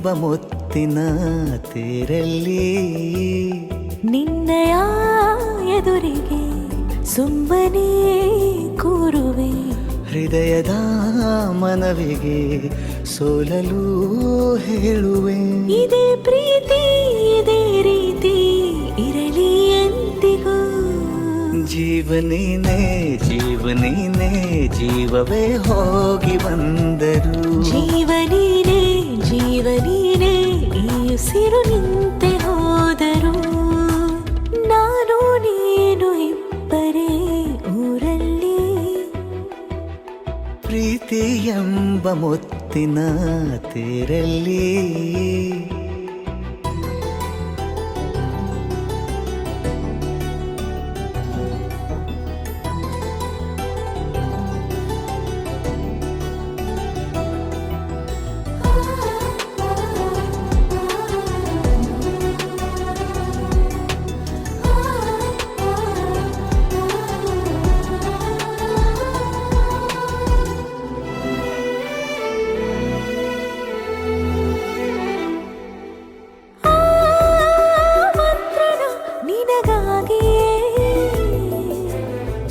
ಎಂಬ ಮುತ್ತಿನ ತೇರಲ್ಲಿ ನಿನ್ನಯ ಎದುರಿಗೆ ಸುಮ್ಮನೆ ಕೂರುವೆ. ಹೃದಯದ ಮನವಿಗೆ ಸೋಲಲು ಹೇಳುವೆ. ಇದೇ ಪ್ರೀತಿ ಇದೇ ರೀತಿ ಇರಲಿ ಎಂದಿಗೂ. ಜೀವನೀನೇ ಜೀವನೀನೇ ಜೀವವೇ ಹೋಗಿ ಬಂದರು. ಜೀವನೀನೇ ಜೀವನೀನೇ ಈ ಉಸಿರು ನಿಂತೆ ಹೋದರು. ನಾನು ನೀನು ಇಬ್ಬರೇ ಊರಲ್ಲಿ. ಪ್ರೀತಿ ಎಂಬ ಮುತ್ತಿನ ತೇರಲ್ಲಿ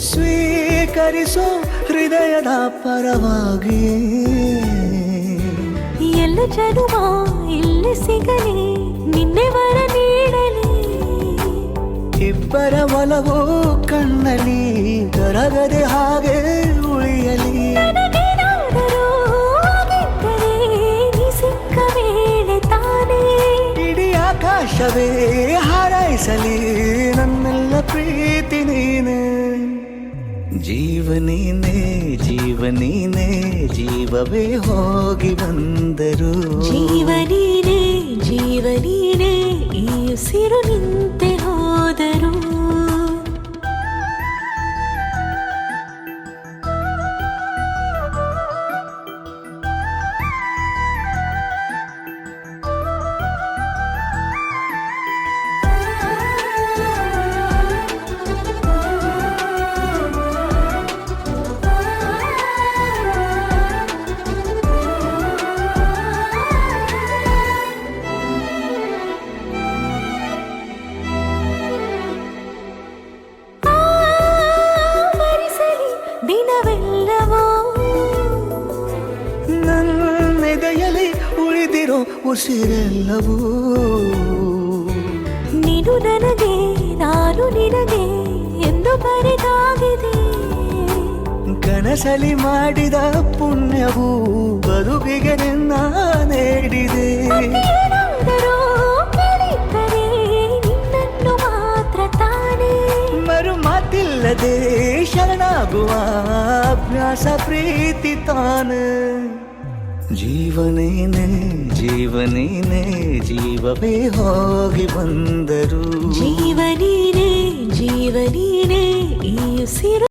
ಸ್ವೀಕರಿಸೋ ಹೃದಯದ ಪರವಾಗಿ. ಎಲ್ಲ ಜನುಮ ಇಲ್ಲಿ ಸಿಗಲಿ ನಿನ್ನೆ ವರ ನೀಡಲಿ. ಇಬ್ಬರ ಒಲವು ಕಣ್ಣಲ್ಲಿ ಕರಗದೆ ಹಾಗೆ ಉಳಿಯಲಿ. ನನಗೇನಾದರೂ ಆಗಿದ್ದರೆ ನೀ ಸಿಕ್ಕ ವೇಳೆ ತಾನೇ ಇಡೀ ಆಕಾಶವೇ ಹಾರೈಸಲಿ ನನ್ನೆಲ್ಲ ಪ್ರೀತಿ ನೀನೆ. ಜೀವನೀನೇ ಜೀವನೀನೇ ಜೀವವೇ ಹೋಗಿ ಬಂದರು. ಜೀವನೀನೇ ಜೀವನೀನೇ ಈ ಉಸಿರು ನಿಂತೆ ಹೋದರು. ದಿನವೆಲ್ಲವೋ ನನ್ನೆದೆಯಲ್ಲಿ ಉಳಿದಿರೋ ಉಸಿರೆಲ್ಲವೂ ನೀನು ನನಗೆ ನಾನು ನಿನಗೆ ಎಂದು ಬರೆದಾಗಿದೆ. ಕನಸಲಿ ಮಾಡಿದ ಪುಣ್ಯವು ಬದುಕಿಗೆ ನಿನ್ನ ನೀಡಿದೆ. ಏನಾದರೂ ಕೇಳಿದ್ದರೆ ನಿನ್ನನ್ನು ಮಾತ್ರ ತಾನೇ. ಮರು ಮಾತಿಲ್ಲದೆ ಶರಣಾಗುವ ಅಭ್ಯಾಸ ಪ್ರೀತಿ ತಾನೆ. ಜೀವನೇನೆ ಜೀವನೇನೆ ಜೀವವೇ ಹೋಗಿ ಬಂದರು. ಜೀವನೀನೇ ಜೀವನೀನೇ ಈ ಉಸಿರು